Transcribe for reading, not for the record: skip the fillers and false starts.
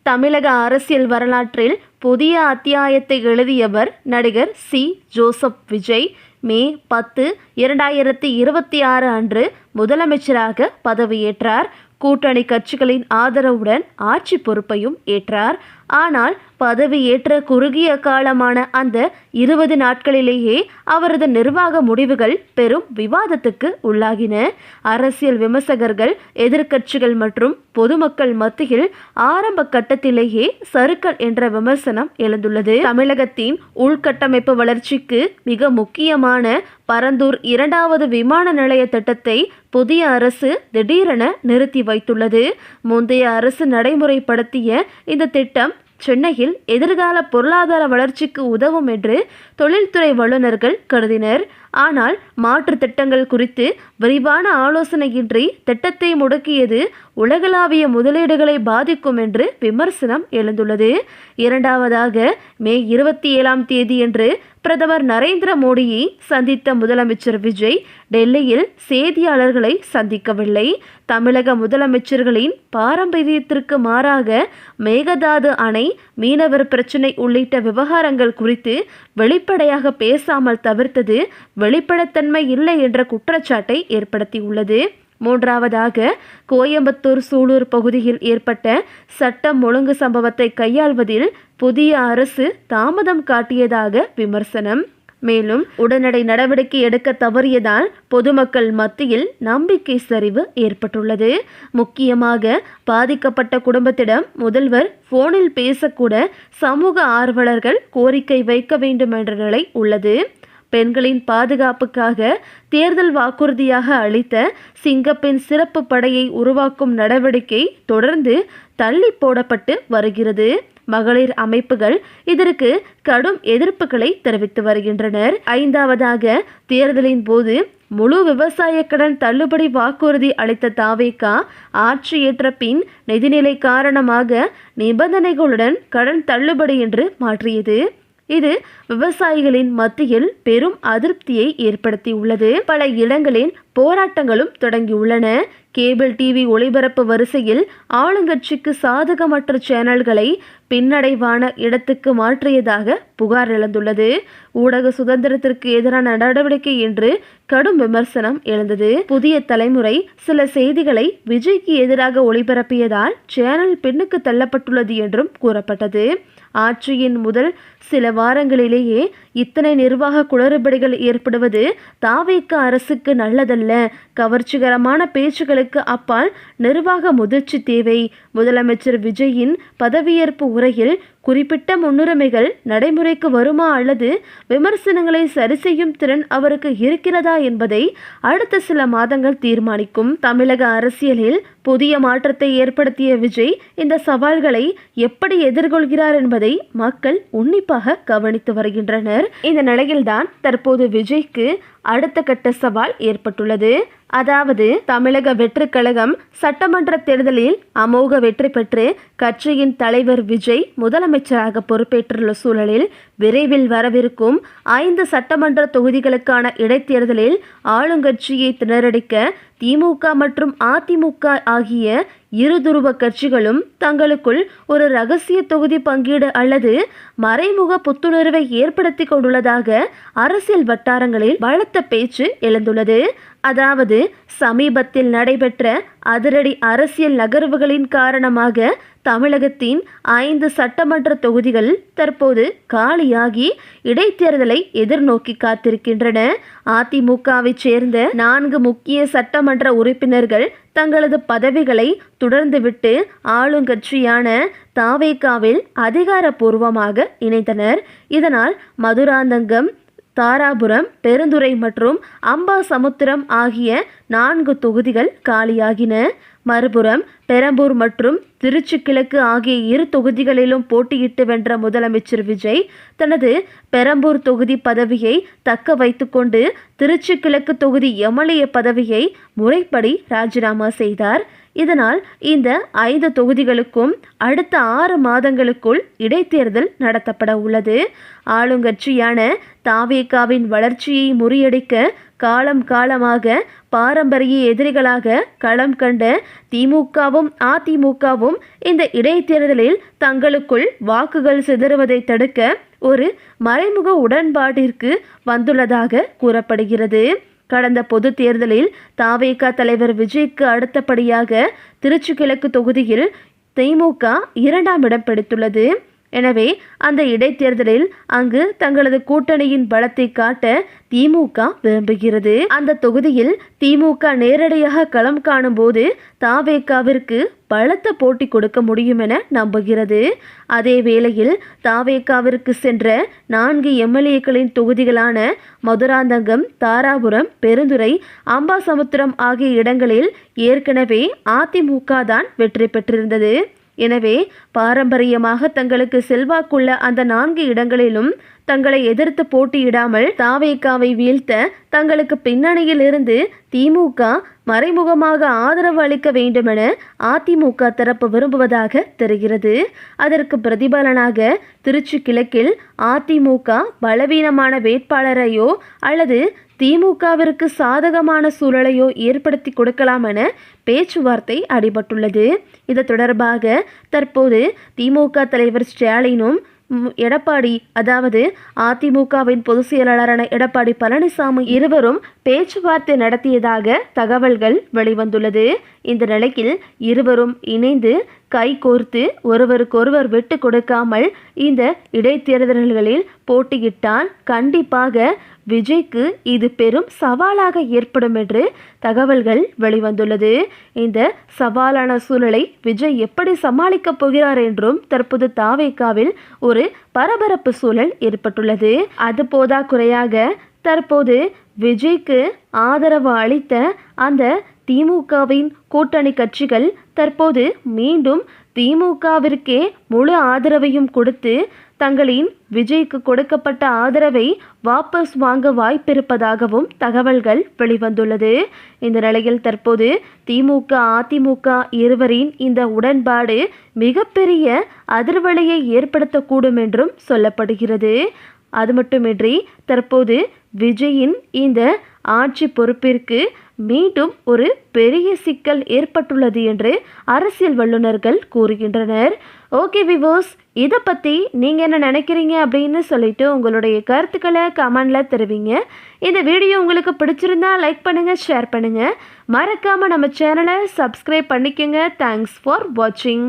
தமிழக அரசியல் வரலாற்றில் புதிய அத்தியாயத்தை எழுதியவர் நடிகர் சி. ஜோசப் விஜய். மே 10, 2026 அன்று முதலமைச்சராக பதவியேற்றார். கூட்டணி கட்சிகளின் ஆதரவுடன் ஆட்சி பொறுப்பையும் ஏற்றார். ஆனால் பதவியேற்ற குறுகிய காலமான அந்த 20 நாட்களிலேயே அவரது நிர்வாக முடிவுகள் பெரும் விவாதத்துக்கு உள்ளாகின. அரசியல் விமர்சகர்கள், எதிர்க்கட்சிகள் மற்றும் பொதுமக்கள் மத்தியில் ஆரம்ப கட்டத்திலேயே சறுக்கல் என்ற விமர்சனம் எழுந்துள்ளது. தமிழகத்தின் உள்கட்டமைப்பு வளர்ச்சிக்கு மிக முக்கியமான பரந்தூர் 2வது விமான நிலைய திட்டத்தை புதிய அரசு திடீரென நிறுத்தி வைத்துள்ளது. முந்தைய அரசு நடைமுறைப்படுத்திய இந்த திட்டம் சென்னையில் எதிர்கால பொருளாதார வளர்ச்சிக்கு உதவும் என்று தொழில்துறை வல்லுநர்கள் கருதினர். ஆனால் மாற்று திட்டங்கள் குறித்து விரிவான ஆலோசனையின்றி திட்டத்தை முடக்கியது உலகளாவிய முதலீடுகளை பாதிக்கும் என்று விமர்சனம் எழுந்துள்ளது. இரண்டாவதாக, மே 27ஆம் தேதியன்று பிரதமர் நரேந்திர மோடியை சந்தித்த முதலமைச்சர் விஜய் டெல்லியில் செய்தியாளர்களை சந்திக்கவில்லை. தமிழக முதலமைச்சர்களின் பாரம்பரியத்திற்கு மாறாக மேகதாது அணை, மீனவர் பிரச்சினை உள்ளிட்ட விவகாரங்கள் குறித்து வெளிப்படையாக பேசாமல் தவிர்த்தது வெளிப்படைத்தன்மை இல்லை என்ற குற்றச்சாட்டை ஏற்படுத்தியுள்ளது. மூன்றாவதாக, கோயம்புத்தூர் சூலூர் பகுதியில் ஏற்பட்ட சட்டம் ஒழுங்கு சம்பவத்தை கையாள்வதில் புதிய அரசு தாமதம் காட்டியதாக விமர்சனம். மேலும் உடனடி நடவடிக்கை எடுக்க தவறியதால் பொதுமக்கள் மத்தியில் நம்பிக்கை சரிவு ஏற்பட்டுள்ளது. முக்கியமாக பாதிக்கப்பட்ட குடும்பத்திடம் முதல்வர் போனில் பேசக்கூட சமூக ஆர்வலர்கள் கோரிக்கை வைக்க வேண்டும் என்ற நிலை உள்ளது. பெண்களின் பாதுகாப்புக்காக தேர்தல் வாக்குறுதியாக அளித்த சிங்கப்பெண் சிறப்பு படையை உருவாக்கும் நடவடிக்கை தொடர்ந்து தள்ளி போடப்பட்டு வருகிறது. மகளிர் அமைப்புகள் இதற்கு கடும் எதிர்ப்புகளை தெரிவித்து வருகின்றனர். ஐந்தாவதாக, தேர்தலின் போது முழு விவசாய கடன் தள்ளுபடி வாக்குறுதி அளித்த தாவேகா ஆட்சியேற்ற பின் நிதிநிலை காரணமாக நிபந்தனைகளுடன் கடன் தள்ளுபடி என்று மாற்றியது. இது விவசாயிகளின் மத்தியில் பெரும் அதிருப்தியை ஏற்படுத்தியுள்ளது. பல இடங்களில் போராட்டங்களும் தொடங்கியுள்ளன. கேபிள் டிவி ஒளிபரப்பு வரிசையில் ஆளுங்கட்சிக்கு சாதகமற்ற சேனல்களை பின்னடைவான இடத்துக்கு மாற்றியதாக புகார் எழுந்துள்ளது. ஊடக சுதந்திரத்திற்கு எதிரான நடவடிக்கை என்று கடும் விமர்சனம் எழுந்தது. புதிய தலைமுறை சில செய்திகளை விஜய்க்கு எதிராக ஒளிபரப்பியதால் சேனல் பின்னுக்கு தள்ளப்பட்டுள்ளது என்றும் கூறப்பட்டது. ஆட்சியின் முதல் சில வாரங்களிலேயே இத்தனை நிர்வாக குளறுபடிகள் ஏற்படுவது தாவேகா அரசுக்கு நல்லதல்ல. கவர்ச்சிகரமான பேச்சுகளுக்கு அப்பால் நிர்வாக முதிர்ச்சி தேவை. முதலமைச்சர் விஜயின் பதவியேற்பு உரையில் குறிப்பிட்ட முன்னுரிமைகள் நடைமுறைக்கு வருமா அல்லது விமர்சனங்களை சரி செய்யும் திறன் அவருக்கு இருக்கிறதா என்பதை அடுத்த சில மாதங்கள் தீர்மானிக்கும். தமிழக அரசியலில் புதிய மாற்றத்தை ஏற்படுத்திய விஜய் இந்த சவால்களை எப்படி எதிர்கொள்கிறார் என்பதை மக்கள் உன்னிப்பாக கவனித்து வருகின்றனர். இந்த நிலையில்தான் தற்போது விஜய்க்கு அடுத்த கட்ட சவால் ஏற்பட்டுள்ளது. அதாவது, தமிழக வெற்றிக் கழகம் சட்டமன்ற தேர்தலில் அமோக வெற்றி பெற்று கட்சியின் தலைவர் விஜய் முதலமைச்சராக பொறுப்பேற்றுள்ள சூழலில் விரைவில் வரவிருக்கும் 5 சட்டமன்ற தொகுதிகளுக்கான இடைத்தேர்தலில் ஆளுங்கட்சியை திணறடிக்க திமுக மற்றும் அதிமுக ஆகிய இருதுருவ கட்சிகளும் தங்களுக்குள் ஒரு ரகசிய தொகுதி பங்கீடு அல்லது மறைமுக புத்துணர்வை ஏற்படுத்தி கொண்டுள்ளதாக அரசியல் வட்டாரங்களில் பலத்த பேச்சு எழுந்துள்ளது. அதாவது, சமீபத்தில் நடைபெற்ற அதிரடி அரசியல் நகர்வுகளின் காரணமாக தமிழகத்தின் 5 சட்டமன்ற தொகுதிகள் தற்போது காலியாகி இடைத்தேர்தலை எதிர்நோக்கி காத்திருக்கின்றன. அதிமுகவை சேர்ந்த 4 முக்கிய சட்டமன்ற உறுப்பினர்கள் தங்களது பதவிகளை தொடர்ந்துவிட்டு ஆளுங்கட்சியான தாவேகாவில் அதிகாரப்பூர்வமாக இணைந்தனர். இதனால் மதுராந்தகம், தாராபுரம், பெருந்துறை மற்றும் அம்பாசமுத்திரம் ஆகிய 4 தொகுதிகள் காலியாகின. மறுபுறம் பெரம்பூர் மற்றும் திருச்சி கிழக்கு ஆகிய 2 தொகுதிகளிலும் போட்டியிட்டு வென்ற முதலமைச்சர் விஜய் தனது பெரம்பூர் தொகுதி பதவியை தக்க வைத்துக்கொண்டு திருச்சி கிழக்கு தொகுதி எம்எல்ஏ பதவியை முறைப்படி ராஜினாமா செய்தார். இதனால் இந்த 5 தொகுதிகளுக்கும் அடுத்த 6 மாதங்களுக்குள் இடைத்தேர்தல் நடத்தப்பட உள்ளது. ஆளுங்கட்சியான தாவேகாவின் வளர்ச்சியை முறியடிக்க காலம் காலமாக பாரம்பரிய எதிரிகளாக களம் கண்ட திமுகவும் அதிமுகவும் இந்த இடைத்தேர்தலில் தங்களுக்குள் வாக்குகள் சிதறுவதை தடுக்க ஒரு மறைமுக உடன்பாட்டிற்கு வந்துள்ளதாக கூறப்படுகிறது. கடந்த பொது தேர்தலில் தாவேகா தலைவர் விஜய்க்கு அடுத்தபடியாக திருச்சி கிழக்கு தொகுதியில் திமுக 2ஆம் இடம் பிடித்துள்ளது. எனவே அந்த இடைத்தேர்தலில் அங்கு தங்களது கூட்டணியின் பலத்தை காட்ட திமுக விரும்புகிறது. அந்த தொகுதியில் திமுக நேரடியாக களம் காணும் போது தாவேகாவிற்கு பலத்த போட்டி கொடுக்க முடியும் என நம்புகிறது. அதே வேளையில் தாவேகாவிற்கு சென்ற 4 எம்எல்ஏக்களின் தொகுதிகளான மதுராந்தகம், தாராபுரம், பெருந்துறை, அம்பாசமுத்திரம் ஆகிய இடங்களில் ஏற்கனவே அதிமுக தான் வெற்றி பெற்றிருந்தது. எனவே பாரம்பரியமாக தங்களுக்கு செல்வாக்குள்ள அந்த 4 இடங்களிலும் தங்களை எதிர்த்து போட்டியிடாமல் தாவேகாவை வீழ்த்த தங்களுக்கு பின்னணியில் இருந்து திமுக மறைமுகமாக ஆதரவு அளிக்க வேண்டுமென அதிமுக தரப்பு விரும்புவதாக தெரிகிறது. அதற்கு பிரதிபலனாக திருச்சி கிழக்கில் அதிமுக பலவீனமான வேட்பாளரையோ அல்லது திமுகவிற்கு சாதகமான சூழலையோ ஏற்படுத்தி கொடுக்கலாம் என பேச்சுவார்த்தை அடிபட்டுள்ளது. இது தொடர்பாக தற்போது திமுக தலைவர் ஸ்டாலினும் எடப்பாடி, அதாவது அதிமுகவின் பொதுச் செயலாளரான எடப்பாடி பழனிசாமி இருவரும் பேச்சுவார்த்தை நடத்தியதாக தகவல்கள் வெளிவந்துள்ளது. இந்த நிலையில் இருவரும் இணைந்து கைகோர்த்து ஒருவருக்கொருவர் விட்டு கொடுக்காமல் இந்த இடைத்தேர்தல்களில் போட்டியிட்டால் கண்டிப்பாக விஜய்க்கு இது பெரும் சவாலாக ஏற்படும் என்று தகவல்கள் வெளிவந்துள்ளது. இந்த சவாலான சூழலை விஜய் எப்படி சமாளிக்கப் போகிறார் என்றும் தற்போது தாவேகாவில் ஒரு பரபரப்பு சூழல் ஏற்பட்டுள்ளது. அது போதாக்குறையாக தற்போது விஜய்க்கு ஆதரவு அளித்த அந்த திமுகவின் கூட்டணி கட்சிகள் தற்போது மீண்டும் திமுகவிற்கே முழு ஆதரவையும் கொடுத்து தங்களின் விஜய்க்கு கொடுக்கப்பட்ட ஆதரவை வாபஸ் வாங்க வாய்ப்பிருப்பதாகவும் தகவல்கள் வெளிவந்துள்ளது. இந்த நிலையில் தற்போது திமுக அதிமுக இருவரின் இந்த உடன்பாடு மிகப்பெரிய அதிர்வலையை ஏற்படுத்தக்கூடும் என்றும் சொல்லப்படுகிறது. அது மட்டுமின்றி தற்போது விஜயின் இந்த ஆட்சி பொறுப்பிற்கு மீண்டும் ஒரு பெரிய சிக்கல் ஏற்பட்டுள்ளது என்று அரசியல் வல்லுநர்கள் கூறுகின்றனர். ஓகே விவோஸ், இதை பற்றி நீங்கள் என்ன நினைக்கிறீங்க அப்படின்னு சொல்லிட்டு உங்களுடைய கருத்துக்களை கமெண்டில் தெரிவிங்க. இந்த வீடியோ உங்களுக்கு பிடிச்சிருந்தா லைக் பண்ணுங்கள், ஷேர் பண்ணுங்கள், மறக்காமல் நம்ம சேனலை சப்ஸ்கிரைப் பண்ணிக்கோங்க. தேங்க்ஸ் ஃபார் வாட்சிங்.